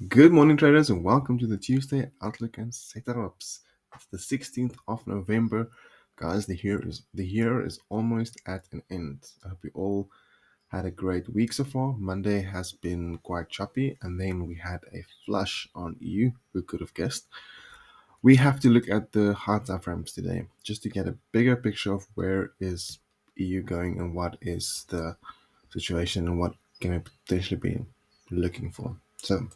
Good morning, traders, and welcome to the Tuesday Outlook and Setups. It's the 16th of November. Guys, the year is almost at an end. I hope you all had a great week so far. Monday has been quite choppy, and then we had a flush on EU. Who could have guessed? We have to look at the hard time frames today just to get a bigger picture of where is EU going and what is the situation and what can we potentially be looking for. So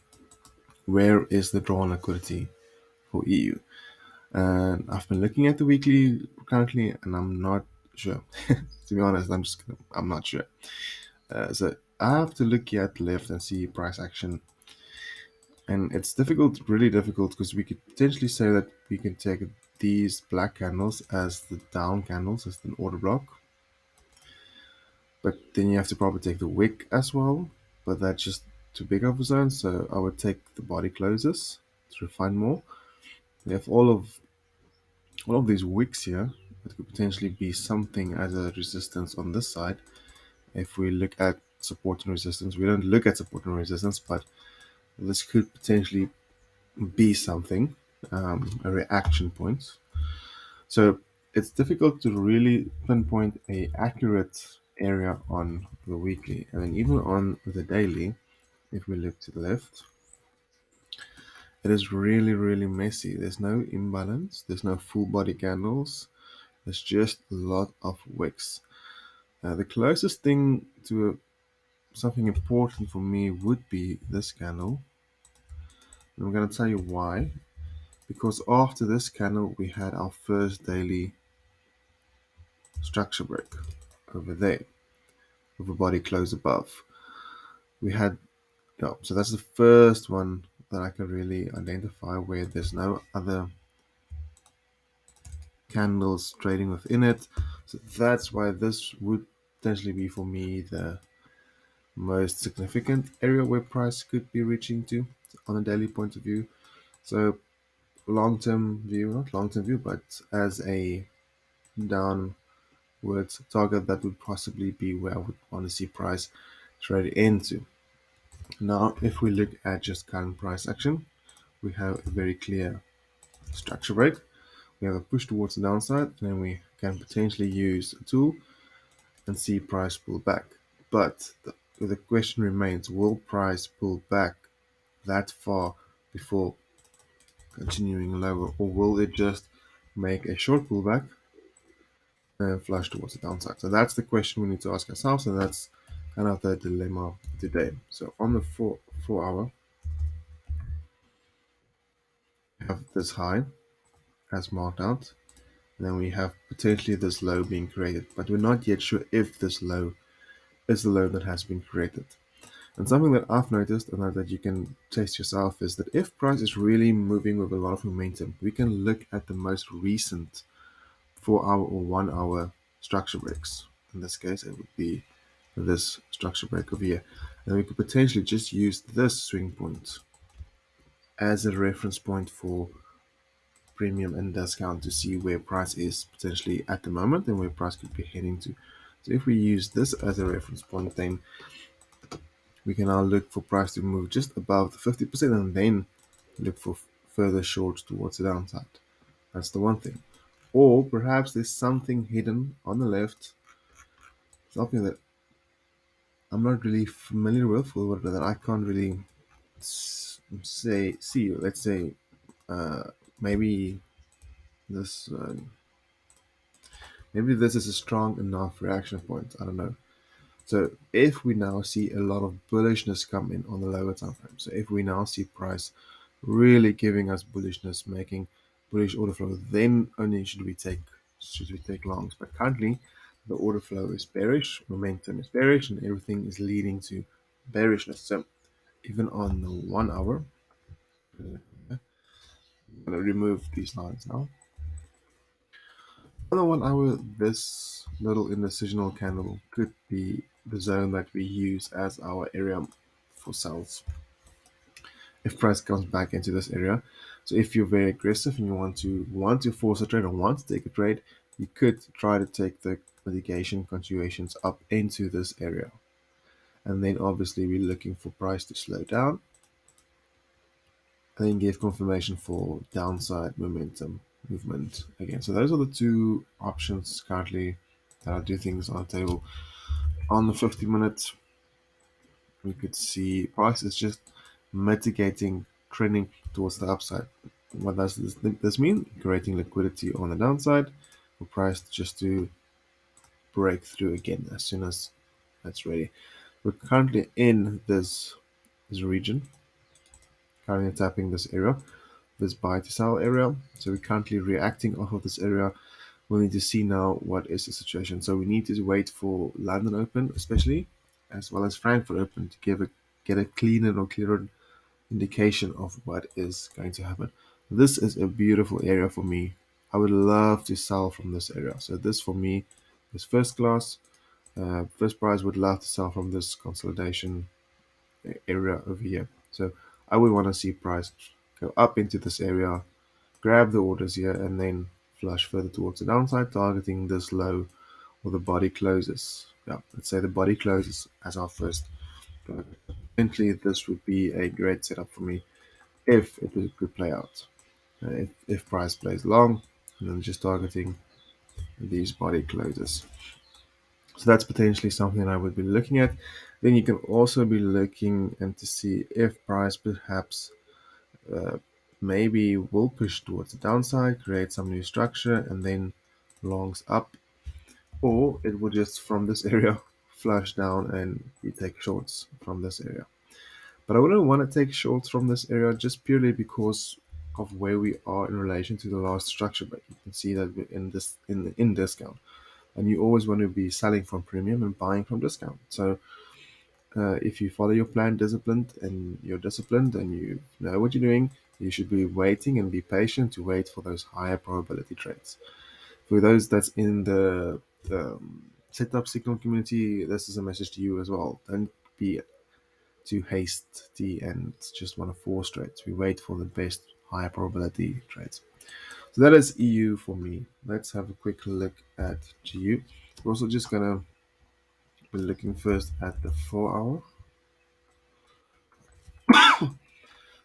where is the drawn liquidity for EU? And I've been looking at the weekly currently, and I'm not sure. To be honest, I'm not sure. So I have to look at the left and see price action, and it's difficult, really difficult, because we could potentially say that we can take these black candles as the down candles, as an order block, but then you have to probably take the wick as well, but that's just too big of a zone. So I would take the body closes to refine more. We have all of these wicks here. It could potentially be something as a resistance on this side. If we look at support and resistance, we don't look at support and resistance, but this could potentially be something, a reaction point. So it's difficult to really pinpoint a accurate area on the weekly, and then even on the daily. If we look to the left, it is really, really messy. There's no imbalance. There's no full body candles. There's just a lot of wicks. The closest thing to something important for me would be this candle. And I'm going to tell you why. Because after this candle, we had our first daily structure break over there with a body close above. We had, yeah, so that's the first one that I can really identify where there's no other candles trading within it. So that's why this would potentially be for me the most significant area where price could be reaching to on a daily point of view. So long-term view, not long-term view, but as a downwards target, that would possibly be where I would want to see price trade into. Now, if we look at just current price action, we have a very clear structure break. We have a push towards the downside, and then we can potentially use a tool and see price pull back. But the question remains, will price pull back that far before continuing lower, or will it just make a short pullback and flush towards the downside? So that's the question we need to ask ourselves, and that's kind of the dilemma today. So on the four hour, we have this high as marked out, and then we have potentially this low being created, but we're not yet sure if this low is the low that has been created. And something that I've noticed and that you can test yourself is that if price is really moving with a lot of momentum, we can look at the most recent 4 hour or 1 hour structure breaks. In this case, it would be this structure break over here. And we could potentially just use this swing point as a reference point for premium and discount to see where price is potentially at the moment and where price could be heading to. So if we use this as a reference point, then we can now look for price to move just above the 50% and then look for further shorts towards the downside. That's the one thing. Or perhaps there's something hidden on the left, something that I'm not really familiar with, or that I can't really see. Let's say maybe this maybe this is a strong enough reaction point. I don't know. So if we now see a lot of bullishness come in on the lower time frame, so if we now see price really giving us bullishness, making bullish order flow, then only should we take longs. But currently, the order flow is bearish, momentum is bearish, and everything is leading to bearishness. So even on the 1 hour, I'm gonna remove these lines now. On the 1 hour, this little indecisional candle could be the zone that we use as our area for sells if price comes back into this area. So if you're very aggressive and you want to force a trade or want to take a trade, you could try to take the mitigation continuations up into this area. And then obviously we're looking for price to slow down then give confirmation for downside momentum movement again. So those are the two options currently that I do think is on the table. On the 50 minutes, we could see price is just mitigating trending towards the upside. What does this mean? Creating liquidity on the downside for price just to break through again as soon as that's ready. We're currently in this region, currently tapping this area, this buy to sell area. So we're currently reacting off of this area. We need to see now what is the situation. So we need to wait for London Open, especially, as well as Frankfurt Open, to get a cleaner or clearer indication of what is going to happen. This is a beautiful area for me. I would love to sell from this area. So this for me is first class. First prize would love to sell from this consolidation area over here. So I would want to see price go up into this area, grab the orders here, and then flush further towards the downside, targeting this low or the body closes. Yeah, let's say the body closes as our first target. Eventually, this would be a great setup for me if it could play out. If price plays long, and then just targeting these body closes. So that's potentially something I would be looking at. Then you can also be looking and to see if price perhaps uh, maybe will push towards the downside, create some new structure, and then longs up, or it will just from this area flush down and you take shorts from this area. But I wouldn't want to take shorts from this area just purely because of where we are in relation to the last structure. But you can see that we're in discount, and you always want to be selling from premium and buying from discount. So if you follow your plan disciplined and you're disciplined and you know what you're doing, you should be waiting and be patient to wait for those higher probability trades. For those that's in the setup signal community, this is a message to you as well. Don't be too hasty and just want to force trades. We wait for the best higher probability trades. So that is EU for me. Let's have a quick look at GU. We're also just gonna be looking first at the 4 hour.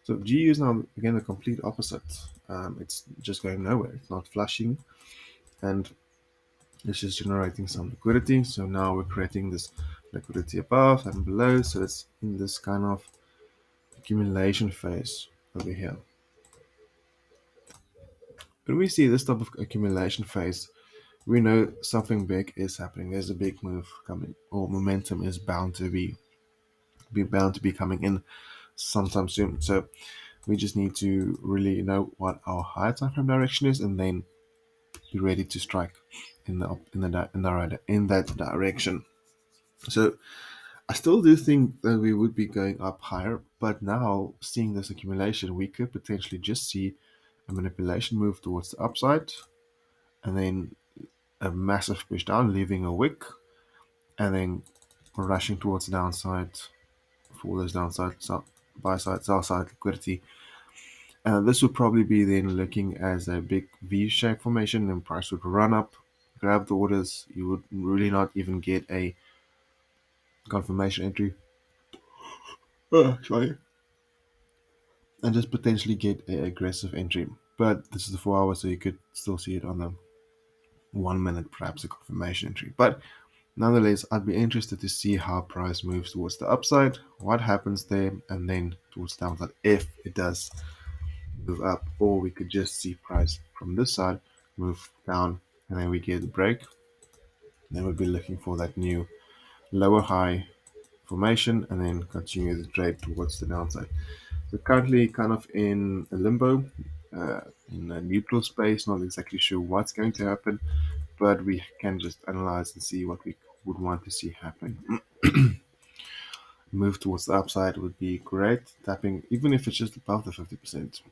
So GU is now again the complete opposite. It's just going nowhere. It's not flushing, and it's just generating some liquidity. So now we're creating this liquidity above and below. So it's in this kind of accumulation phase over here. When we see this type of accumulation phase, we know something big is happening. There's a big move coming, or momentum is bound to be coming in sometime soon. So we just need to really know what our higher time frame direction is, and then be ready to strike in that direction. So I still do think that we would be going up higher, but now seeing this accumulation, we could potentially just see a manipulation move towards the upside, and then a massive push down, leaving a wick, and then rushing towards the downside for those downside buy side, sell side liquidity. This would probably be then looking as a big V-shaped formation, and price would run up, grab the orders. You would really not even get a confirmation entry. Sorry. And just potentially get a aggressive entry. But this is the 4 hours, so you could still see it on the 1 minute, perhaps a confirmation entry. But nonetheless, I'd be interested to see how price moves towards the upside, what happens there, and then towards the downside if it does move up, or we could just see price from this side move down, and then we get a break. Then we'll be looking for that new lower high formation, and then continue the trade towards the downside. We're currently kind of in a limbo, in a neutral space, not exactly sure what's going to happen, but we can just analyze and see what we would want to see happen. Move towards the upside would be great, tapping even if it's just above the 50%.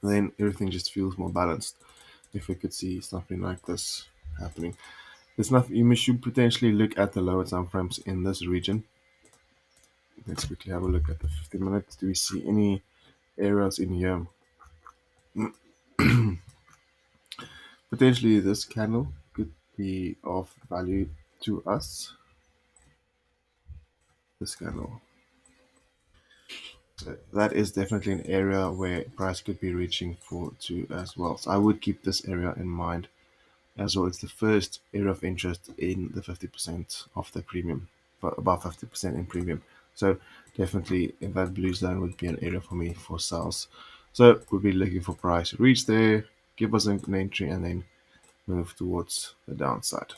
Then everything just feels more balanced. If we could see something like this happening, there's nothing. You should potentially look at the lower time frames in this region. Let's quickly have a look at the 50 minutes. Do we see any areas in here? Potentially, this candle could be of value to us. This candle. That is definitely an area where price could be reaching for to as well. So I would keep this area in mind as well. It's the first area of interest in the 50% of the premium, but above 50% in premium. So definitely, if that blue zone would be an area for me for sales. So we'll be looking for price to reach there, give us an entry, and then move towards the downside.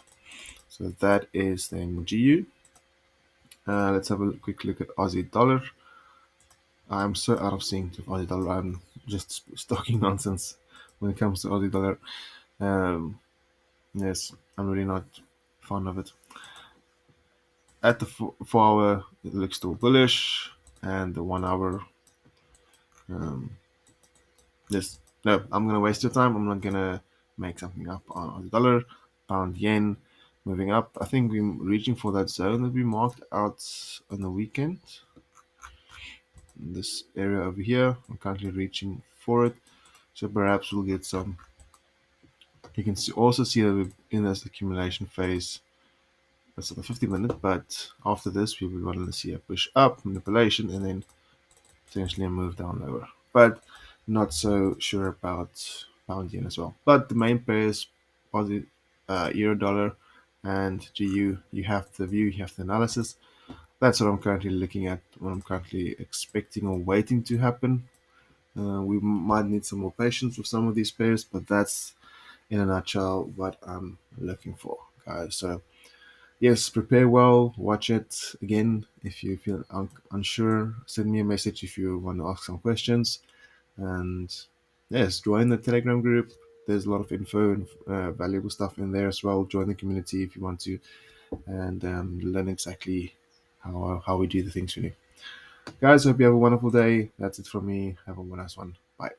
So that is then GU. Let's have a quick look at Aussie dollar. I'm so out of sync with Aussie dollar. I'm just talking nonsense when it comes to Aussie dollar. Um, yes, I'm really not fond of it. At the 4 hour, it looks still bullish, and the 1 hour, um, yes, no, I'm gonna waste your time. I'm not gonna make something up on Aussie dollar, pound yen, moving up. I think we're reaching for that zone that we marked out on the weekend. This area over here, I'm currently reaching for it, so perhaps we'll get some. You can also see that we're in this accumulation phase. That's the 50 minute, but after this, we will want to see a push up, manipulation, and then potentially a move down lower. But not so sure about pound yen as well. But the main pairs, Aussie, euro dollar, and GU, you have the view, you have the analysis. That's what I'm currently looking at, what I'm currently expecting or waiting to happen. We might need some more patience with some of these pairs, but that's in a nutshell what I'm looking for, guys. So yes, prepare well, watch it again. If you feel unsure, send me a message if you want to ask some questions. And yes, join the Telegram group. There's a lot of info and valuable stuff in there as well. Join the community if you want to, and learn exactly how we do the things we do. Guys, hope you have a wonderful day. That's it from me. Have a nice one. Bye.